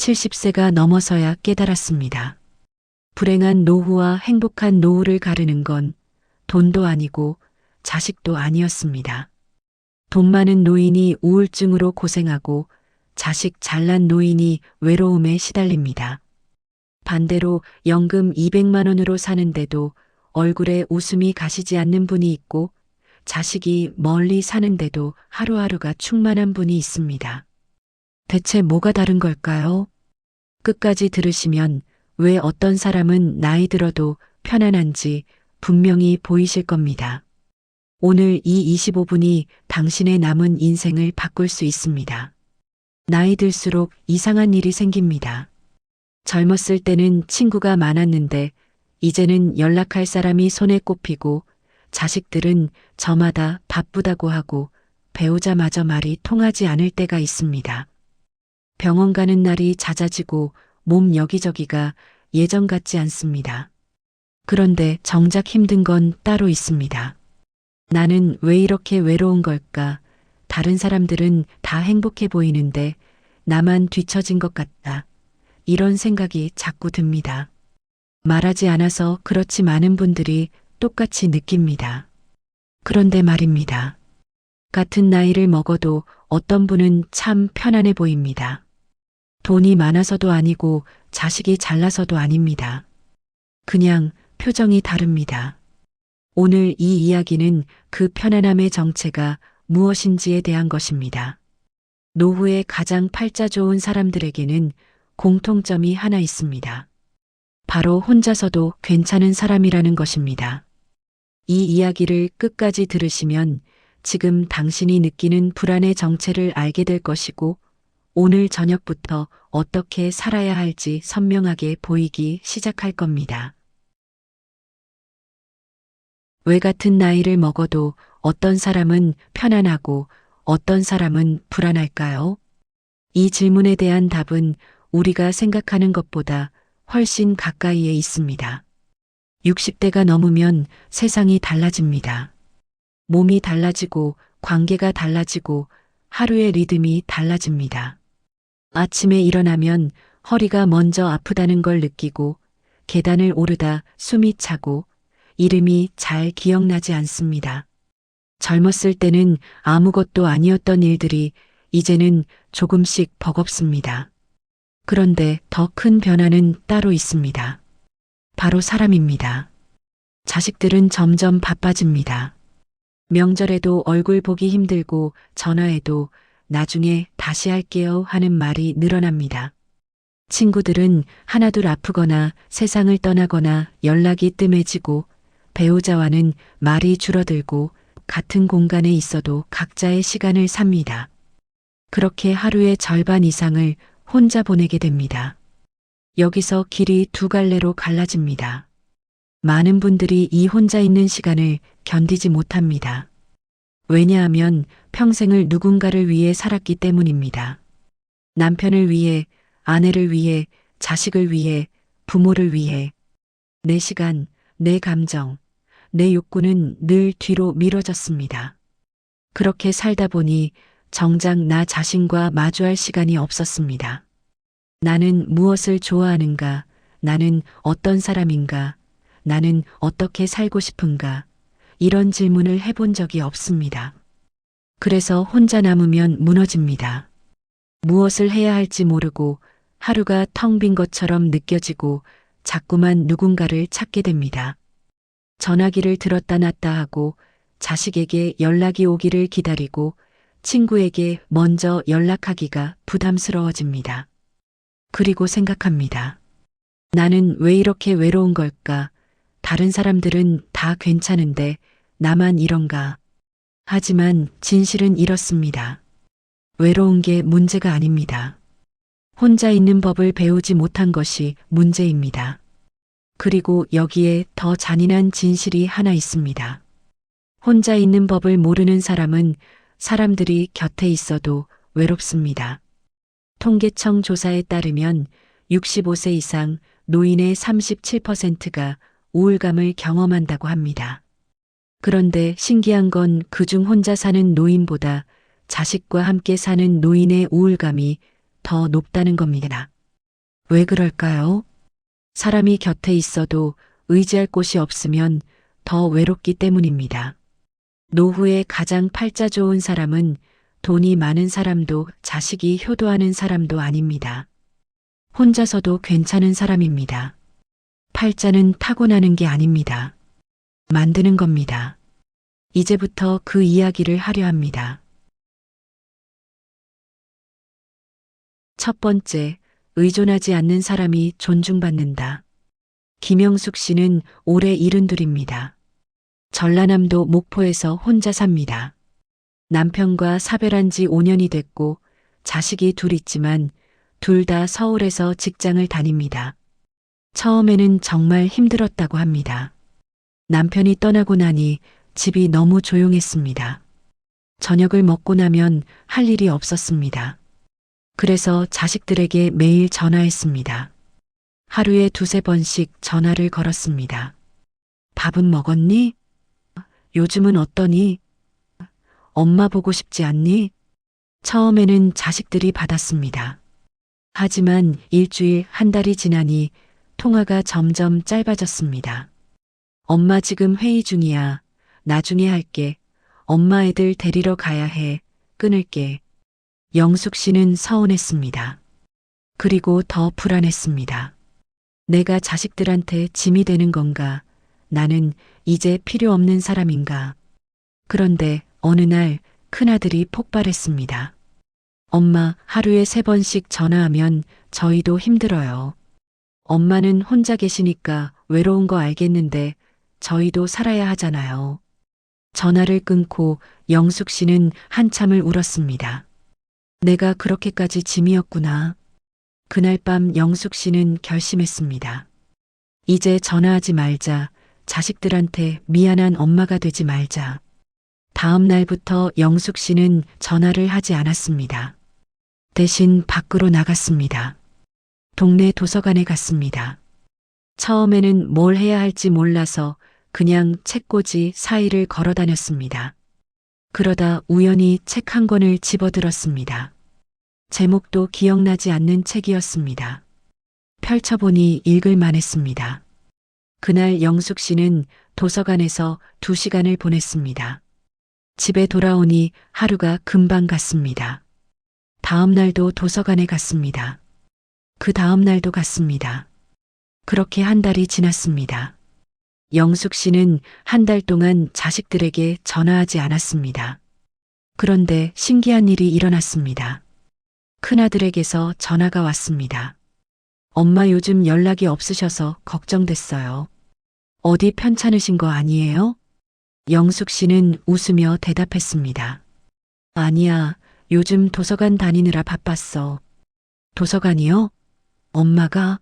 70세가 넘어서야 깨달았습니다. 불행한 노후와 행복한 노후를 가르는 건 돈도 아니고 자식도 아니었습니다. 돈 많은 노인이 우울증으로 고생하고 자식 잘난 노인이 외로움에 시달립니다. 반대로 연금 200만 원으로 사는데도 얼굴에 웃음이 가시지 않는 분이 있고 자식이 멀리 사는데도 하루하루가 충만한 분이 있습니다. 대체 뭐가 다른 걸까요? 끝까지 들으시면 왜 어떤 사람은 나이 들어도 편안한지 분명히 보이실 겁니다. 오늘 이 25분이 당신의 남은 인생을 바꿀 수 있습니다. 나이 들수록 이상한 일이 생깁니다. 젊었을 때는 친구가 많았는데 이제는 연락할 사람이 손에 꼽히고 자식들은 저마다 바쁘다고 하고 배우자마저 말이 통하지 않을 때가 있습니다. 병원 가는 날이 잦아지고 몸 여기저기가 예전 같지 않습니다. 그런데 정작 힘든 건 따로 있습니다. 나는 왜 이렇게 외로운 걸까? 다른 사람들은 다 행복해 보이는데 나만 뒤처진 것 같다. 이런 생각이 자꾸 듭니다. 말하지 않아서 그렇지 많은 분들이 똑같이 느낍니다. 그런데 말입니다. 같은 나이를 먹어도 어떤 분은 참 편안해 보입니다. 돈이 많아서도 아니고 자식이 잘나서도 아닙니다. 그냥 표정이 다릅니다. 오늘 이 이야기는 그 편안함의 정체가 무엇인지에 대한 것입니다. 노후에 가장 팔자 좋은 사람들에게는 공통점이 하나 있습니다. 바로 혼자서도 괜찮은 사람이라는 것입니다. 이 이야기를 끝까지 들으시면 지금 당신이 느끼는 불안의 정체를 알게 될 것이고 오늘 저녁부터 어떻게 살아야 할지 선명하게 보이기 시작할 겁니다. 왜 같은 나이를 먹어도 어떤 사람은 편안하고 어떤 사람은 불안할까요? 이 질문에 대한 답은 우리가 생각하는 것보다 훨씬 가까이에 있습니다. 60대가 넘으면 세상이 달라집니다. 몸이 달라지고 관계가 달라지고 하루의 리듬이 달라집니다. 아침에 일어나면 허리가 먼저 아프다는 걸 느끼고 계단을 오르다 숨이 차고 이름이 잘 기억나지 않습니다. 젊었을 때는 아무것도 아니었던 일들이 이제는 조금씩 버겁습니다. 그런데 더 큰 변화는 따로 있습니다. 바로 사람입니다. 자식들은 점점 바빠집니다. 명절에도 얼굴 보기 힘들고 전화해도 나중에 다시 할게요 하는 말이 늘어납니다. 친구들은 하나둘 아프거나 세상을 떠나거나 연락이 뜸해지고 배우자와는 말이 줄어들고 같은 공간에 있어도 각자의 시간을 삽니다. 그렇게 하루의 절반 이상을 혼자 보내게 됩니다. 여기서 길이 두 갈래로 갈라집니다. 많은 분들이 이 혼자 있는 시간을 견디지 못합니다. 왜냐하면 평생을 누군가를 위해 살았기 때문입니다. 남편을 위해, 아내를 위해, 자식을 위해, 부모를 위해. 내 시간, 내 감정, 내 욕구는 늘 뒤로 미뤄졌습니다. 그렇게 살다 보니 정작 나 자신과 마주할 시간이 없었습니다. 나는 무엇을 좋아하는가? 나는 어떤 사람인가? 나는 어떻게 살고 싶은가? 이런 질문을 해본 적이 없습니다. 그래서 혼자 남으면 무너집니다. 무엇을 해야 할지 모르고 하루가 텅 빈 것처럼 느껴지고 자꾸만 누군가를 찾게 됩니다. 전화기를 들었다 놨다 하고 자식에게 연락이 오기를 기다리고 친구에게 먼저 연락하기가 부담스러워집니다. 그리고 생각합니다. 나는 왜 이렇게 외로운 걸까? 다른 사람들은 다 괜찮은데 나만 이런가? 하지만 진실은 이렇습니다. 외로운 게 문제가 아닙니다. 혼자 있는 법을 배우지 못한 것이 문제입니다. 그리고 여기에 더 잔인한 진실이 하나 있습니다. 혼자 있는 법을 모르는 사람은 사람들이 곁에 있어도 외롭습니다. 통계청 조사에 따르면 65세 이상 노인의 37%가 우울감을 경험한다고 합니다. 그런데 신기한 건 그중 혼자 사는 노인보다 자식과 함께 사는 노인의 우울감이 더 높다는 겁니다. 왜 그럴까요? 사람이 곁에 있어도 의지할 곳이 없으면 더 외롭기 때문입니다. 노후에 가장 팔자 좋은 사람은 돈이 많은 사람도 자식이 효도하는 사람도 아닙니다. 혼자서도 괜찮은 사람입니다. 팔자는 타고나는 게 아닙니다. 만드는 겁니다. 이제부터 그 이야기를 하려 합니다. 첫 번째, 의존하지 않는 사람이 존중받는다. 김영숙 씨는 올해 72입니다. 전라남도 목포에서 혼자 삽니다. 남편과 사별한 지 5년이 됐고 자식이 둘 있지만 둘 다 서울에서 직장을 다닙니다. 처음에는 정말 힘들었다고 합니다. 남편이 떠나고 나니 집이 너무 조용했습니다. 저녁을 먹고 나면 할 일이 없었습니다. 그래서 자식들에게 매일 전화했습니다. 하루에 두세 번씩 전화를 걸었습니다. 밥은 먹었니? 요즘은 어떠니? 엄마 보고 싶지 않니? 처음에는 자식들이 받았습니다. 하지만 일주일, 한 달이 지나니 통화가 점점 짧아졌습니다. 엄마 지금 회의 중이야. 나중에 할게. 엄마 애들 데리러 가야 해. 끊을게. 영숙 씨는 서운했습니다. 그리고 더 불안했습니다. 내가 자식들한테 짐이 되는 건가? 나는 이제 필요 없는 사람인가? 그런데 어느 날 큰아들이 폭발했습니다. 엄마, 하루에 3번씩 전화하면 저희도 힘들어요. 엄마는 혼자 계시니까 외로운 거 알겠는데 저희도 살아야 하잖아요. 전화를 끊고 영숙 씨는 한참을 울었습니다. 내가 그렇게까지 짐이었구나. 그날 밤 영숙 씨는 결심했습니다. 이제 전화하지 말자. 자식들한테 미안한 엄마가 되지 말자. 다음 날부터 영숙 씨는 전화를 하지 않았습니다. 대신 밖으로 나갔습니다. 동네 도서관에 갔습니다. 처음에는 뭘 해야 할지 몰라서 그냥 책꽂이 사이를 걸어 다녔습니다. 그러다 우연히 책 한 권을 집어들었습니다. 제목도 기억나지 않는 책이었습니다. 펼쳐보니 읽을만 했습니다. 그날 영숙 씨는 도서관에서 2시간을 보냈습니다. 집에 돌아오니 하루가 금방 갔습니다. 다음 날도 도서관에 갔습니다. 그 다음 날도 갔습니다. 그렇게 한 달이 지났습니다. 영숙 씨는 한 달 동안 자식들에게 전화하지 않았습니다. 그런데 신기한 일이 일어났습니다. 큰아들에게서 전화가 왔습니다. 엄마 요즘 연락이 없으셔서 걱정됐어요. 어디 편찮으신 거 아니에요? 영숙 씨는 웃으며 대답했습니다. 아니야, 요즘 도서관 다니느라 바빴어. 도서관이요? 엄마가?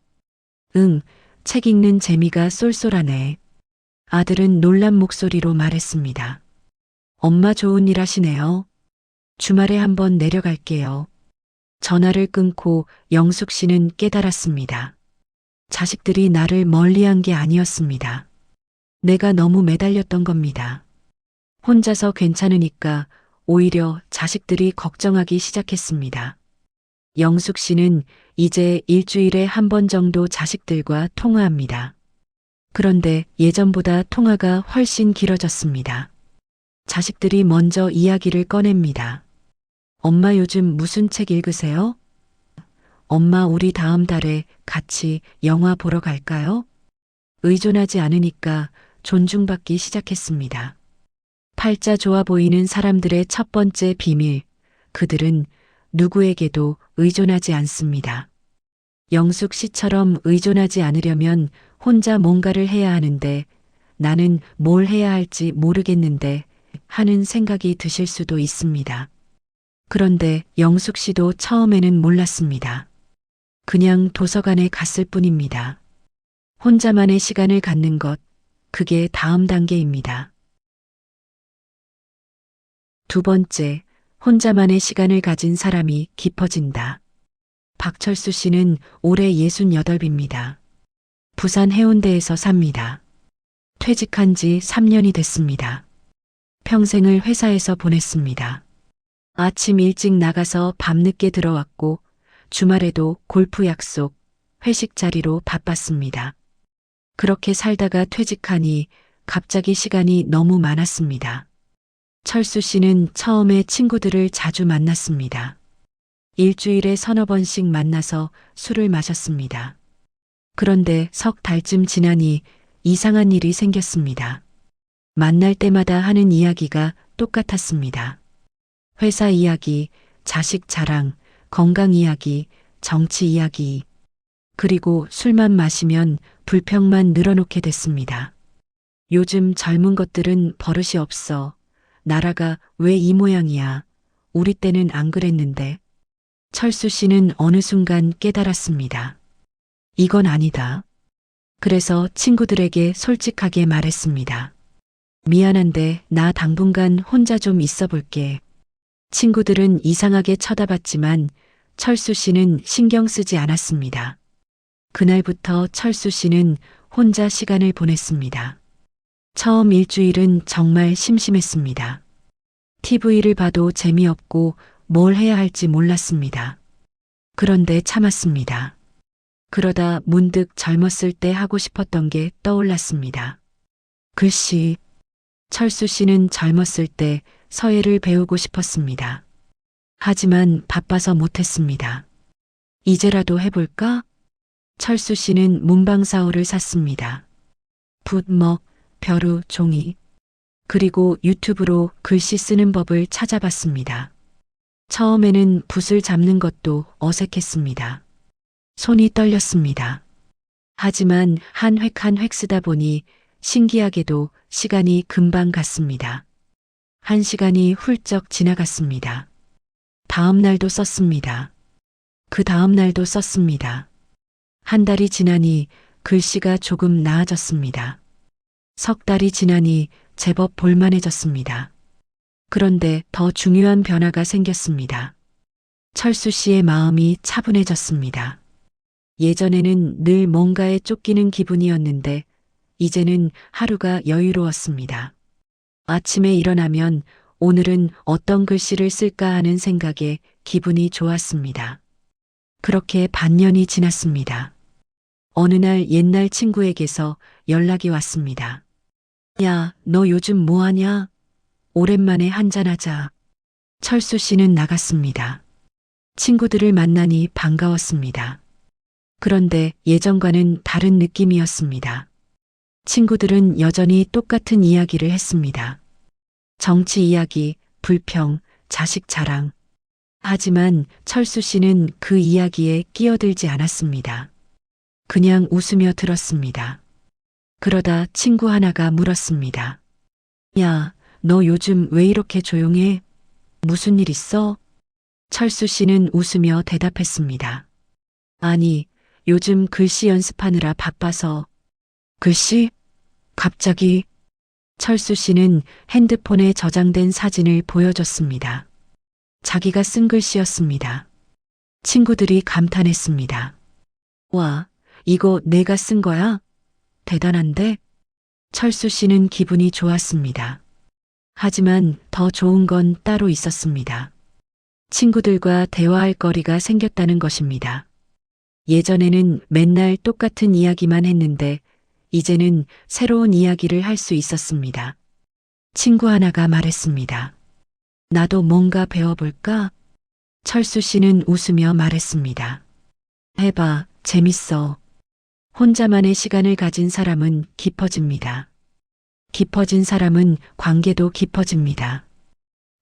응, 책 읽는 재미가 쏠쏠하네. 아들은 놀란 목소리로 말했습니다. 엄마 좋은 일 하시네요. 주말에 한번 내려갈게요. 전화를 끊고 영숙 씨는 깨달았습니다. 자식들이 나를 멀리한 게 아니었습니다. 내가 너무 매달렸던 겁니다. 혼자서 괜찮으니까 오히려 자식들이 걱정하기 시작했습니다. 영숙 씨는 이제 일주일에 한 번 정도 자식들과 통화합니다. 그런데 예전보다 통화가 훨씬 길어졌습니다. 자식들이 먼저 이야기를 꺼냅니다. 엄마 요즘 무슨 책 읽으세요? 엄마 우리 다음 달에 같이 영화 보러 갈까요? 의존하지 않으니까 존중받기 시작했습니다. 팔자 좋아 보이는 사람들의 첫 번째 비밀, 그들은 누구에게도 의존하지 않습니다. 영숙 씨처럼 의존하지 않으려면 혼자 뭔가를 해야 하는데 나는 뭘 해야 할지 모르겠는데 하는 생각이 드실 수도 있습니다. 그런데 영숙 씨도 처음에는 몰랐습니다. 그냥 도서관에 갔을 뿐입니다. 혼자만의 시간을 갖는 것, 그게 다음 단계입니다. 두 번째, 혼자만의 시간을 가진 사람이 깊어진다. 박철수 씨는 올해 68입니다. 부산 해운대에서 삽니다. 퇴직한 지 3년이 됐습니다. 평생을 회사에서 보냈습니다. 아침 일찍 나가서 밤늦게 들어왔고 주말에도 골프 약속, 회식 자리로 바빴습니다. 그렇게 살다가 퇴직하니 갑자기 시간이 너무 많았습니다. 철수 씨는 처음에 친구들을 자주 만났습니다. 일주일에 서너 번씩 만나서 술을 마셨습니다. 그런데 석 달쯤 지나니 이상한 일이 생겼습니다. 만날 때마다 하는 이야기가 똑같았습니다. 회사 이야기, 자식 자랑, 건강 이야기, 정치 이야기, 그리고 술만 마시면 불평만 늘어놓게 됐습니다. 요즘 젊은 것들은 버릇이 없어. 나라가 왜 이 모양이야. 우리 때는 안 그랬는데. 철수 씨는 어느 순간 깨달았습니다. 이건 아니다. 그래서 친구들에게 솔직하게 말했습니다. 미안한데 나 당분간 혼자 좀 있어 볼게. 친구들은 이상하게 쳐다봤지만 철수 씨는 신경 쓰지 않았습니다. 그날부터 철수 씨는 혼자 시간을 보냈습니다. 처음 일주일은 정말 심심했습니다. TV를 봐도 재미없고 뭘 해야 할지 몰랐습니다. 그런데 참았습니다. 그러다 문득 젊었을 때 하고 싶었던 게 떠올랐습니다. 글씨. 철수 씨는 젊었을 때 서예를 배우고 싶었습니다. 하지만 바빠서 못했습니다. 이제라도 해볼까? 철수 씨는 문방사호를 샀습니다. 붓, 먹, 벼루, 종이, 그리고 유튜브로 글씨 쓰는 법을 찾아봤습니다. 처음에는 붓을 잡는 것도 어색했습니다. 손이 떨렸습니다. 하지만 한 획 한 획 쓰다 보니 신기하게도 시간이 금방 갔습니다. 1시간이 훌쩍 지나갔습니다. 다음 날도 썼습니다. 그 다음 날도 썼습니다. 한 달이 지나니 글씨가 조금 나아졌습니다. 석 달이 지나니 제법 볼만해졌습니다. 그런데 더 중요한 변화가 생겼습니다. 철수 씨의 마음이 차분해졌습니다. 예전에는 늘 뭔가에 쫓기는 기분이었는데 이제는 하루가 여유로웠습니다. 아침에 일어나면 오늘은 어떤 글씨를 쓸까 하는 생각에 기분이 좋았습니다. 그렇게 반년이 지났습니다. 어느 날 옛날 친구에게서 연락이 왔습니다. 야, 너 요즘 뭐 하냐? 오랜만에 한잔하자. 철수 씨는 나갔습니다. 친구들을 만나니 반가웠습니다. 그런데 예전과는 다른 느낌이었습니다. 친구들은 여전히 똑같은 이야기를 했습니다. 정치 이야기, 불평, 자식 자랑. 하지만 철수 씨는 그 이야기에 끼어들지 않았습니다. 그냥 웃으며 들었습니다. 그러다 친구 하나가 물었습니다. 야, 너 요즘 왜 이렇게 조용해? 무슨 일 있어? 철수 씨는 웃으며 대답했습니다. 아니, 요즘 글씨 연습하느라 바빠서. 글씨? 갑자기? 철수 씨는 핸드폰에 저장된 사진을 보여줬습니다. 자기가 쓴 글씨였습니다. 친구들이 감탄했습니다. 와, 이거 내가 쓴 거야? 대단한데? 철수 씨는 기분이 좋았습니다. 하지만 더 좋은 건 따로 있었습니다. 친구들과 대화할 거리가 생겼다는 것입니다. 예전에는 맨날 똑같은 이야기만 했는데 이제는 새로운 이야기를 할 수 있었습니다. 친구 하나가 말했습니다. 나도 뭔가 배워볼까? 철수 씨는 웃으며 말했습니다. 해봐, 재밌어. 혼자만의 시간을 가진 사람은 깊어집니다. 깊어진 사람은 관계도 깊어집니다.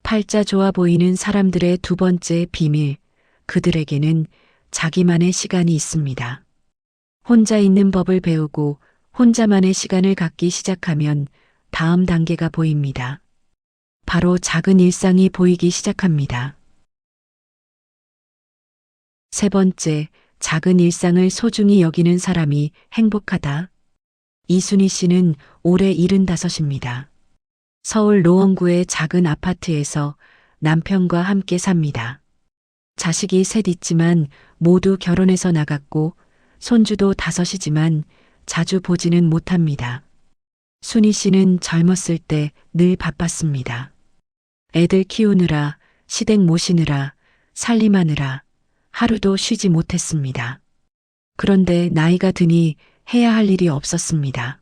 팔자 좋아 보이는 사람들의 두 번째 비밀, 그들에게는 자기만의 시간이 있습니다. 혼자 있는 법을 배우고 혼자만의 시간을 갖기 시작하면 다음 단계가 보입니다. 바로 작은 일상이 보이기 시작합니다. 세 번째, 작은 일상을 소중히 여기는 사람이 행복하다. 이순희 씨는 올해 75입니다. 서울 노원구의 작은 아파트에서 남편과 함께 삽니다. 자식이 셋 있지만 모두 결혼해서 나갔고 손주도 5이지만 자주 보지는 못합니다. 순희 씨는 젊었을 때 늘 바빴습니다. 애들 키우느라, 시댁 모시느라, 살림하느라 하루도 쉬지 못했습니다. 그런데 나이가 드니 해야 할 일이 없었습니다.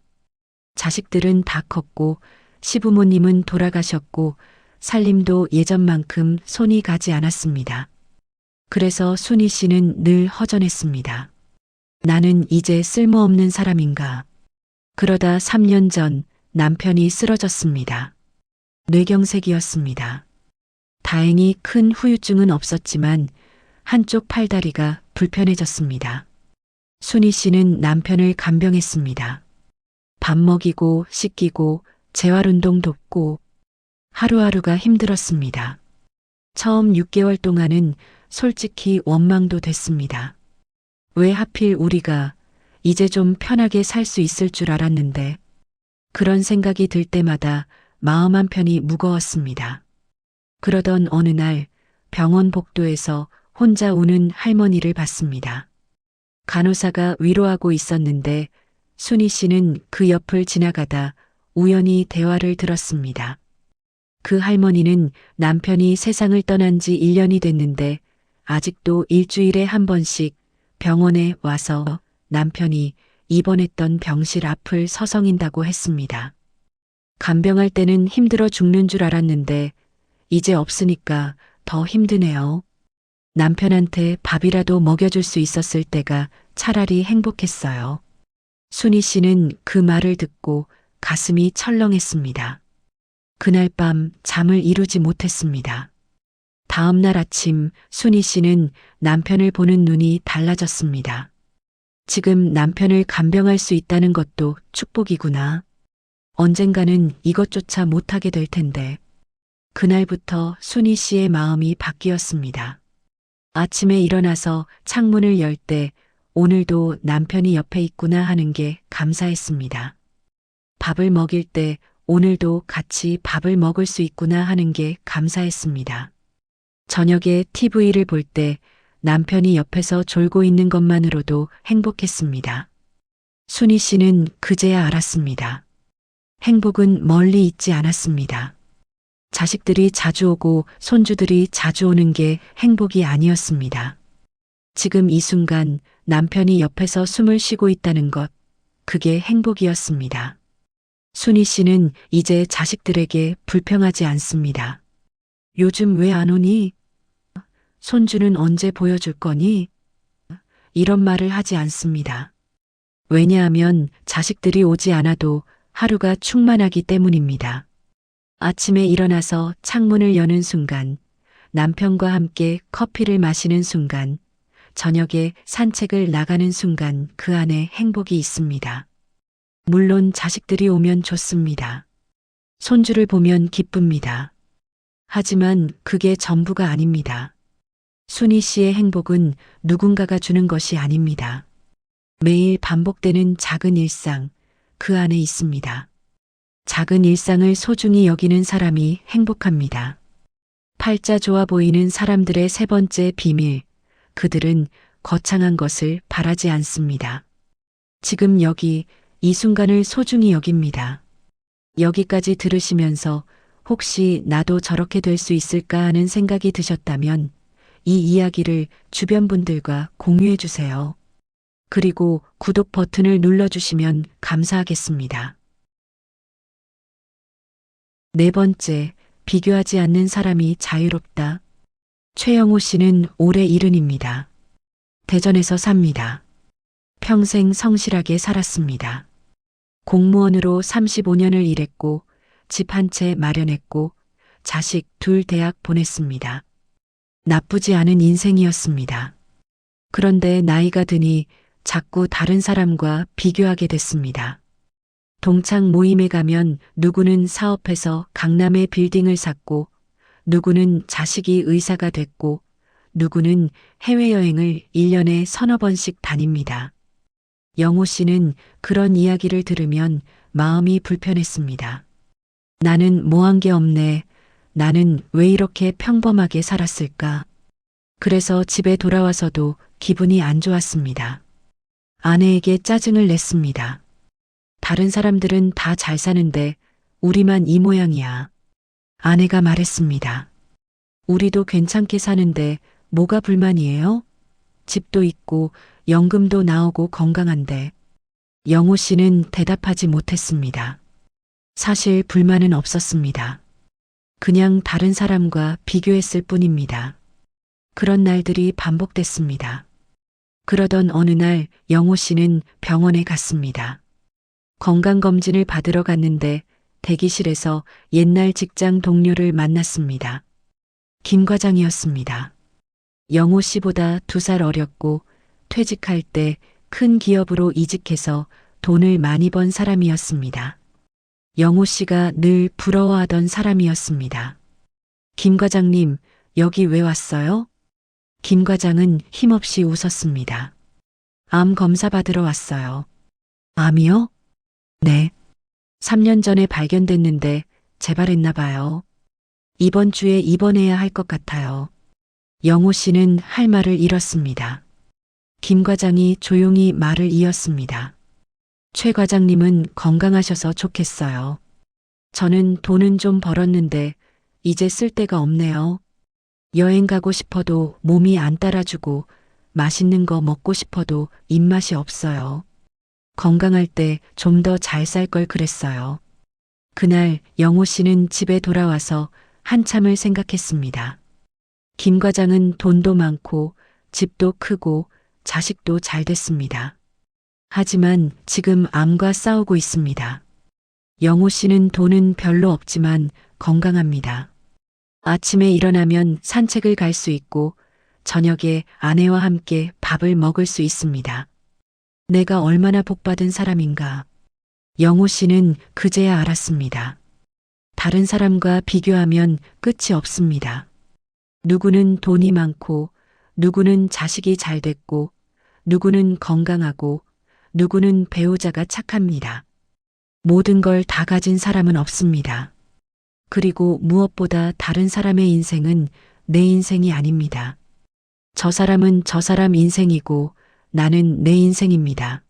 자식들은 다 컸고 시부모님은 돌아가셨고 살림도 예전만큼 손이 가지 않았습니다. 그래서 순희 씨는 늘 허전했습니다. 나는 이제 쓸모없는 사람인가. 그러다 3년 전 남편이 쓰러졌습니다. 뇌경색이었습니다. 다행히 큰 후유증은 없었지만 한쪽 팔다리가 불편해졌습니다. 순희 씨는 남편을 간병했습니다. 밥 먹이고 씻기고 재활운동 돕고 하루하루가 힘들었습니다. 처음 6개월 동안은 솔직히 원망도 됐습니다. 왜 하필 우리가 이제 좀 편하게 살 수 있을 줄 알았는데 그런 생각이 들 때마다 마음 한편이 무거웠습니다. 그러던 어느 날 병원 복도에서 혼자 우는 할머니를 봤습니다. 간호사가 위로하고 있었는데 순희 씨는 그 옆을 지나가다 우연히 대화를 들었습니다. 그 할머니는 남편이 세상을 떠난 지 1년이 됐는데 아직도 일주일에 한 번씩 병원에 와서 남편이 입원했던 병실 앞을 서성인다고 했습니다. 간병할 때는 힘들어 죽는 줄 알았는데 이제 없으니까 더 힘드네요. 남편한테 밥이라도 먹여줄 수 있었을 때가 차라리 행복했어요. 순희 씨는 그 말을 듣고 가슴이 철렁했습니다. 그날 밤 잠을 이루지 못했습니다. 다음 날 아침 순희 씨는 남편을 보는 눈이 달라졌습니다. 지금 남편을 간병할 수 있다는 것도 축복이구나. 언젠가는 이것조차 못하게 될 텐데. 그날부터 순희 씨의 마음이 바뀌었습니다. 아침에 일어나서 창문을 열 때 오늘도 남편이 옆에 있구나 하는 게 감사했습니다. 밥을 먹일 때 오늘도 같이 밥을 먹을 수 있구나 하는 게 감사했습니다. 저녁에 TV를 볼 때 남편이 옆에서 졸고 있는 것만으로도 행복했습니다. 순희 씨는 그제야 알았습니다. 행복은 멀리 있지 않았습니다. 자식들이 자주 오고 손주들이 자주 오는 게 행복이 아니었습니다. 지금 이 순간 남편이 옆에서 숨을 쉬고 있다는 것, 그게 행복이었습니다. 순희 씨는 이제 자식들에게 불평하지 않습니다. 요즘 왜 안 오니? 손주는 언제 보여줄 거니? 이런 말을 하지 않습니다. 왜냐하면 자식들이 오지 않아도 하루가 충만하기 때문입니다. 아침에 일어나서 창문을 여는 순간, 남편과 함께 커피를 마시는 순간, 저녁에 산책을 나가는 순간 그 안에 행복이 있습니다. 물론 자식들이 오면 좋습니다. 손주를 보면 기쁩니다. 하지만 그게 전부가 아닙니다. 순희 씨의 행복은 누군가가 주는 것이 아닙니다. 매일 반복되는 작은 일상, 그 안에 있습니다. 작은 일상을 소중히 여기는 사람이 행복합니다. 팔자 좋아 보이는 사람들의 세 번째 비밀, 그들은 거창한 것을 바라지 않습니다. 지금 여기 이 순간을 소중히 여깁니다. 여기까지 들으시면서 혹시 나도 저렇게 될 수 있을까 하는 생각이 드셨다면 이 이야기를 주변 분들과 공유해 주세요. 그리고 구독 버튼을 눌러주시면 감사하겠습니다. 네 번째, 비교하지 않는 사람이 자유롭다. 최영호 씨는 올해 70입니다. 대전에서 삽니다. 평생 성실하게 살았습니다. 공무원으로 35년을 일했고 집 한 채 마련했고 자식 둘 대학 보냈습니다. 나쁘지 않은 인생이었습니다. 그런데 나이가 드니 자꾸 다른 사람과 비교하게 됐습니다. 동창 모임에 가면 누구는 사업해서 강남에 빌딩을 샀고 누구는 자식이 의사가 됐고 누구는 해외여행을 1년에 서너 번씩 다닙니다. 영호 씨는 그런 이야기를 들으면 마음이 불편했습니다. 나는 뭐 한 게 없네. 나는 왜 이렇게 평범하게 살았을까? 그래서 집에 돌아와서도 기분이 안 좋았습니다. 아내에게 짜증을 냈습니다. 다른 사람들은 다 잘 사는데 우리만 이 모양이야. 아내가 말했습니다. 우리도 괜찮게 사는데 뭐가 불만이에요? 집도 있고 연금도 나오고 건강한데 영호 씨는 대답하지 못했습니다. 사실 불만은 없었습니다. 그냥 다른 사람과 비교했을 뿐입니다. 그런 날들이 반복됐습니다. 그러던 어느 날 영호 씨는 병원에 갔습니다. 건강검진을 받으러 갔는데 대기실에서 옛날 직장 동료를 만났습니다. 김 과장이었습니다. 영호 씨보다 2살 어렸고 퇴직할 때 큰 기업으로 이직해서 돈을 많이 번 사람이었습니다. 영호 씨가 늘 부러워하던 사람이었습니다. 김 과장님, 여기 왜 왔어요? 김 과장은 힘없이 웃었습니다. 암 검사 받으러 왔어요. 암이요? 네. 3년 전에 발견됐는데 재발했나 봐요. 이번 주에 입원해야 할 것 같아요. 영호 씨는 할 말을 잃었습니다. 김 과장이 조용히 말을 이었습니다. 최 과장님은 건강하셔서 좋겠어요. 저는 돈은 좀 벌었는데 이제 쓸 데가 없네요. 여행 가고 싶어도 몸이 안 따라주고 맛있는 거 먹고 싶어도 입맛이 없어요. 건강할 때 좀 더 잘 살 걸 그랬어요. 그날 영호 씨는 집에 돌아와서 한참을 생각했습니다. 김 과장은 돈도 많고 집도 크고 자식도 잘 됐습니다. 하지만 지금 암과 싸우고 있습니다. 영호 씨는 돈은 별로 없지만 건강합니다. 아침에 일어나면 산책을 갈 수 있고 저녁에 아내와 함께 밥을 먹을 수 있습니다. 내가 얼마나 복받은 사람인가. 영호 씨는 그제야 알았습니다. 다른 사람과 비교하면 끝이 없습니다. 누구는 돈이 많고, 누구는 자식이 잘 됐고, 누구는 건강하고, 누구는 배우자가 착합니다. 모든 걸 다 가진 사람은 없습니다. 그리고 무엇보다 다른 사람의 인생은 내 인생이 아닙니다. 저 사람은 저 사람 인생이고 나는 내 인생입니다.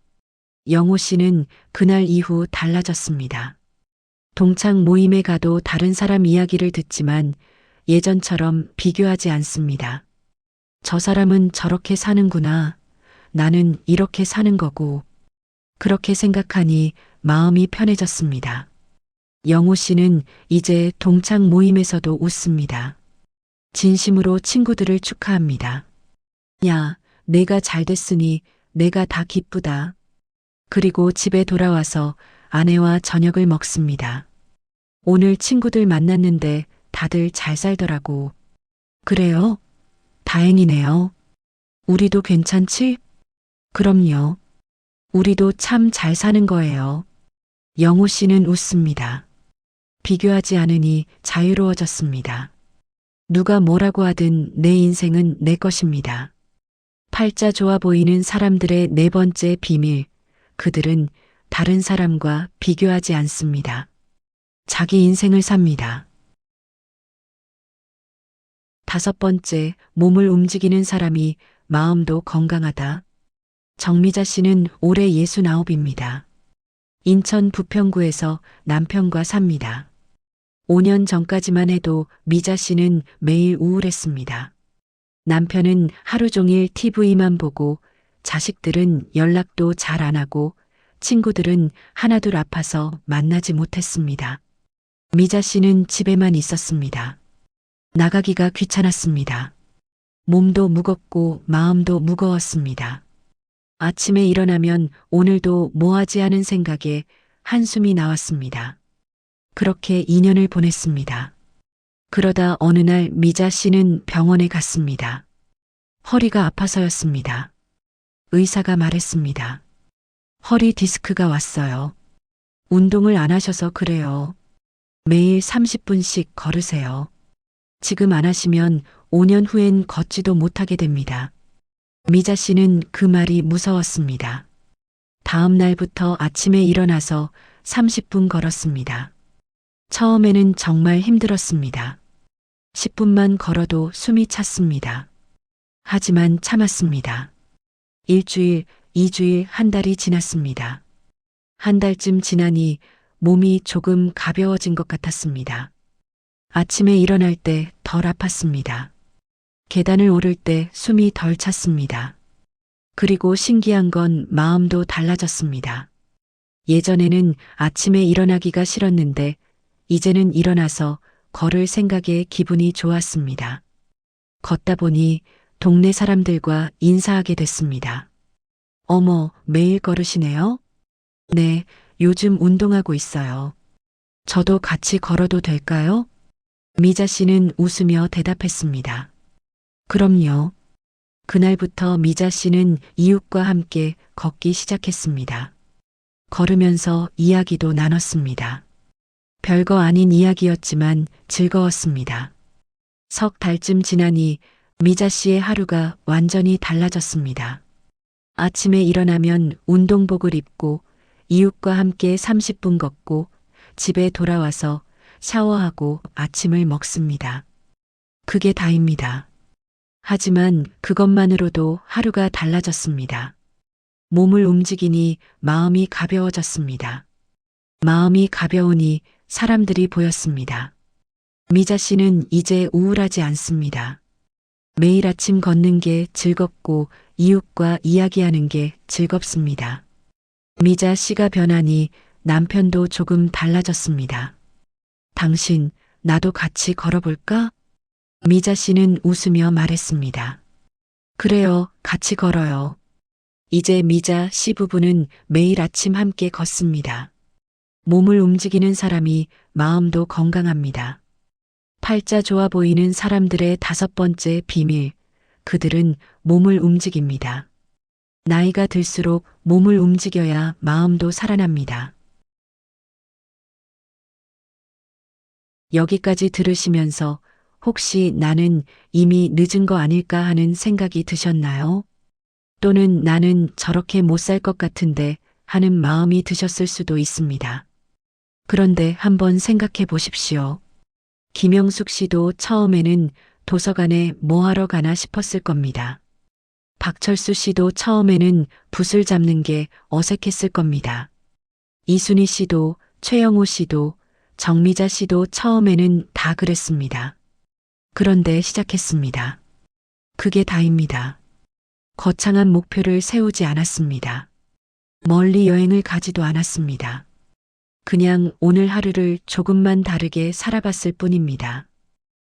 영호 씨는 그날 이후 달라졌습니다. 동창 모임에 가도 다른 사람 이야기를 듣지만 예전처럼 비교하지 않습니다. 저 사람은 저렇게 사는구나. 나는 이렇게 사는 거고. 그렇게 생각하니 마음이 편해졌습니다. 영호 씨는 이제 동창 모임에서도 웃습니다. 진심으로 친구들을 축하합니다. 야, 내가 잘 됐으니 내가 다 기쁘다. 그리고 집에 돌아와서 아내와 저녁을 먹습니다. 오늘 친구들 만났는데 다들 잘 살더라고. 그래요? 다행이네요. 우리도 괜찮지? 그럼요. 우리도 참 잘 사는 거예요. 영호 씨는 웃습니다. 비교하지 않으니 자유로워졌습니다. 누가 뭐라고 하든 내 인생은 내 것입니다. 팔자 좋아 보이는 사람들의 네 번째 비밀, 그들은 다른 사람과 비교하지 않습니다. 자기 인생을 삽니다. 5번째, 몸을 움직이는 사람이 마음도 건강하다. 정미자 씨는 올해 69입니다. 인천 부평구에서 남편과 삽니다. 5년 전까지만 해도 미자 씨는 매일 우울했습니다. 남편은 하루 종일 TV만 보고 자식들은 연락도 잘 안 하고 친구들은 하나둘 아파서 만나지 못했습니다. 미자 씨는 집에만 있었습니다. 나가기가 귀찮았습니다. 몸도 무겁고 마음도 무거웠습니다. 아침에 일어나면 오늘도 뭐하지 하는 생각에 한숨이 나왔습니다. 그렇게 2년을 보냈습니다. 그러다 어느 날 미자 씨는 병원에 갔습니다. 허리가 아파서였습니다. 의사가 말했습니다. 허리 디스크가 왔어요. 운동을 안 하셔서 그래요. 매일 30분씩 걸으세요. 지금 안 하시면 5년 후엔 걷지도 못하게 됩니다. 미자 씨는 그 말이 무서웠습니다. 다음 날부터 아침에 일어나서 30분 걸었습니다. 처음에는 정말 힘들었습니다. 10분만 걸어도 숨이 찼습니다. 하지만 참았습니다. 일주일, 2주일, 한 달이 지났습니다. 한 달쯤 지나니 몸이 조금 가벼워진 것 같았습니다. 아침에 일어날 때 덜 아팠습니다. 계단을 오를 때 숨이 덜 찼습니다. 그리고 신기한 건 마음도 달라졌습니다. 예전에는 아침에 일어나기가 싫었는데 이제는 일어나서 걸을 생각에 기분이 좋았습니다. 걷다 보니 동네 사람들과 인사하게 됐습니다. 어머, 매일 걸으시네요? 네, 요즘 운동하고 있어요. 저도 같이 걸어도 될까요? 미자 씨는 웃으며 대답했습니다. 그럼요. 그날부터 미자 씨는 이웃과 함께 걷기 시작했습니다. 걸으면서 이야기도 나눴습니다. 별거 아닌 이야기였지만 즐거웠습니다. 석 달쯤 지나니 미자 씨의 하루가 완전히 달라졌습니다. 아침에 일어나면 운동복을 입고 이웃과 함께 30분 걷고 집에 돌아와서 샤워하고 아침을 먹습니다. 그게 다입니다. 하지만 그것만으로도 하루가 달라졌습니다. 몸을 움직이니 마음이 가벼워졌습니다. 마음이 가벼우니 사람들이 보였습니다. 미자 씨는 이제 우울하지 않습니다. 매일 아침 걷는 게 즐겁고 이웃과 이야기하는 게 즐겁습니다. 미자 씨가 변하니 남편도 조금 달라졌습니다. 당신, 나도 같이 걸어볼까? 미자 씨는 웃으며 말했습니다. 그래요, 같이 걸어요. 이제 미자 씨 부부는 매일 아침 함께 걷습니다. 몸을 움직이는 사람이 마음도 건강합니다. 팔자 좋아 보이는 사람들의 5번째 비밀, 그들은 몸을 움직입니다. 나이가 들수록 몸을 움직여야 마음도 살아납니다. 여기까지 들으시면서 혹시 나는 이미 늦은 거 아닐까 하는 생각이 드셨나요? 또는 나는 저렇게 못 살 것 같은데 하는 마음이 드셨을 수도 있습니다. 그런데 한번 생각해 보십시오. 김영숙 씨도 처음에는 도서관에 뭐 하러 가나 싶었을 겁니다. 박철수 씨도 처음에는 붓을 잡는 게 어색했을 겁니다. 이순희 씨도, 최영호 씨도, 정미자 씨도 처음에는 다 그랬습니다. 그런데 시작했습니다. 그게 다입니다. 거창한 목표를 세우지 않았습니다. 멀리 여행을 가지도 않았습니다. 그냥 오늘 하루를 조금만 다르게 살아봤을 뿐입니다.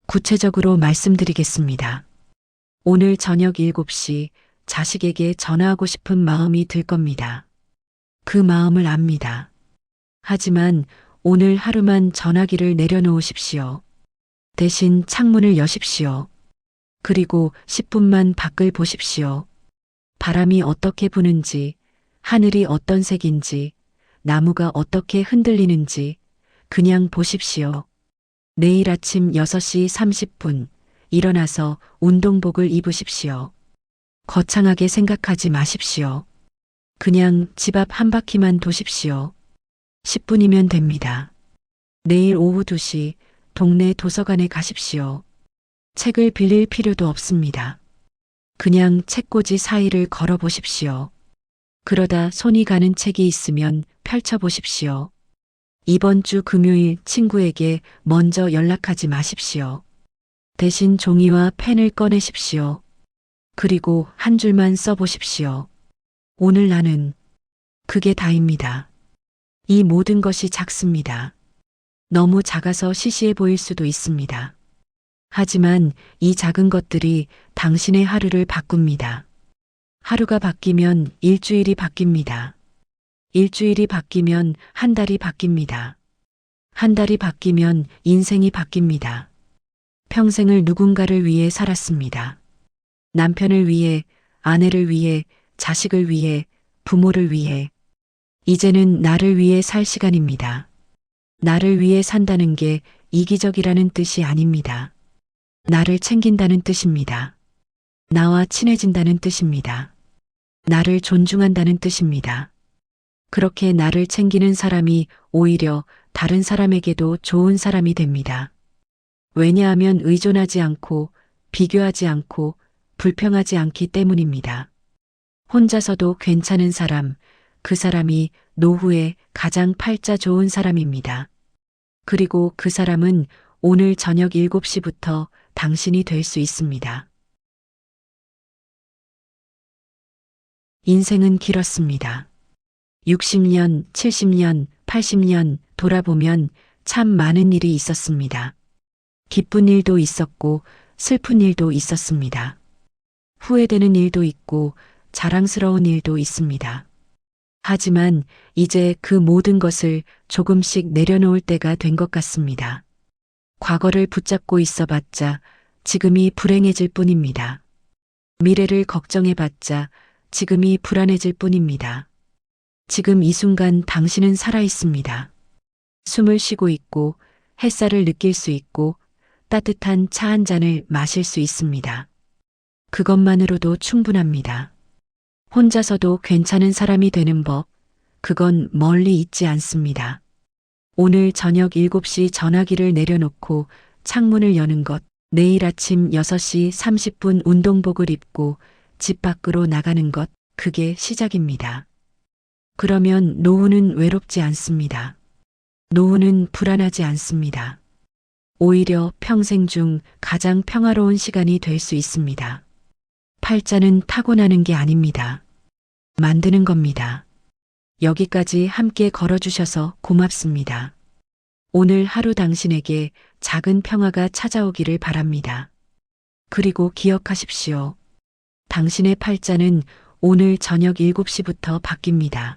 구체적으로 말씀드리겠습니다. 오늘 저녁 7시 자식에게 전화하고 싶은 마음이 들 겁니다. 그 마음을 압니다. 하지만 오늘 하루만 전화기를 내려놓으십시오. 대신 창문을 여십시오. 그리고 10분만 밖을 보십시오. 바람이 어떻게 부는지, 하늘이 어떤 색인지, 나무가 어떻게 흔들리는지 그냥 보십시오. 내일 아침 6시 30분 일어나서 운동복을 입으십시오. 거창하게 생각하지 마십시오. 그냥 집 앞 한 바퀴만 도십시오. 10분이면 됩니다. 내일 오후 2시 동네 도서관에 가십시오. 책을 빌릴 필요도 없습니다. 그냥 책꽂이 사이를 걸어 보십시오. 그러다 손이 가는 책이 있으면 펼쳐 보십시오. 이번 주 금요일 친구에게 먼저 연락하지 마십시오. 대신 종이와 펜을 꺼내십시오. 그리고 한 줄만 써 보십시오. 오늘 나는, 그게 다입니다. 이 모든 것이 작습니다. 너무 작아서 시시해 보일 수도 있습니다. 하지만 이 작은 것들이 당신의 하루를 바꿉니다. 하루가 바뀌면 일주일이 바뀝니다. 일주일이 바뀌면 한 달이 바뀝니다. 한 달이 바뀌면 인생이 바뀝니다. 평생을 누군가를 위해 살았습니다. 남편을 위해, 아내를 위해, 자식을 위해, 부모를 위해. 이제는 나를 위해 살 시간입니다. 나를 위해 산다는 게 이기적이라는 뜻이 아닙니다. 나를 챙긴다는 뜻입니다. 나와 친해진다는 뜻입니다. 나를 존중한다는 뜻입니다. 그렇게 나를 챙기는 사람이 오히려 다른 사람에게도 좋은 사람이 됩니다. 왜냐하면 의존하지 않고 비교하지 않고 불평하지 않기 때문입니다. 혼자서도 괜찮은 사람, 그 사람이 노후에 가장 팔자 좋은 사람입니다. 그리고 그 사람은 오늘 저녁 7시부터 당신이 될 수 있습니다. 인생은 길었습니다. 60년, 70년, 80년 돌아보면 참 많은 일이 있었습니다. 기쁜 일도 있었고 슬픈 일도 있었습니다. 후회되는 일도 있고 자랑스러운 일도 있습니다. 하지만 이제 그 모든 것을 조금씩 내려놓을 때가 된 것 같습니다. 과거를 붙잡고 있어 봤자 지금이 불행해질 뿐입니다. 미래를 걱정해 봤자 지금이 불안해질 뿐입니다. 지금 이 순간 당신은 살아 있습니다. 숨을 쉬고 있고 햇살을 느낄 수 있고 따뜻한 차 한 잔을 마실 수 있습니다. 그것만으로도 충분합니다. 혼자서도 괜찮은 사람이 되는 법, 그건 멀리 있지 않습니다. 오늘 저녁 7시 전화기를 내려놓고 창문을 여는 것, 내일 아침 6시 30분 운동복을 입고 집 밖으로 나가는 것, 그게 시작입니다. 그러면 노후는 외롭지 않습니다. 노후는 불안하지 않습니다. 오히려 평생 중 가장 평화로운 시간이 될 수 있습니다. 팔자는 타고나는 게 아닙니다. 만드는 겁니다. 여기까지 함께 걸어주셔서 고맙습니다. 오늘 하루 당신에게 작은 평화가 찾아오기를 바랍니다. 그리고 기억하십시오. 당신의 팔자는 오늘 저녁 7시부터 바뀝니다.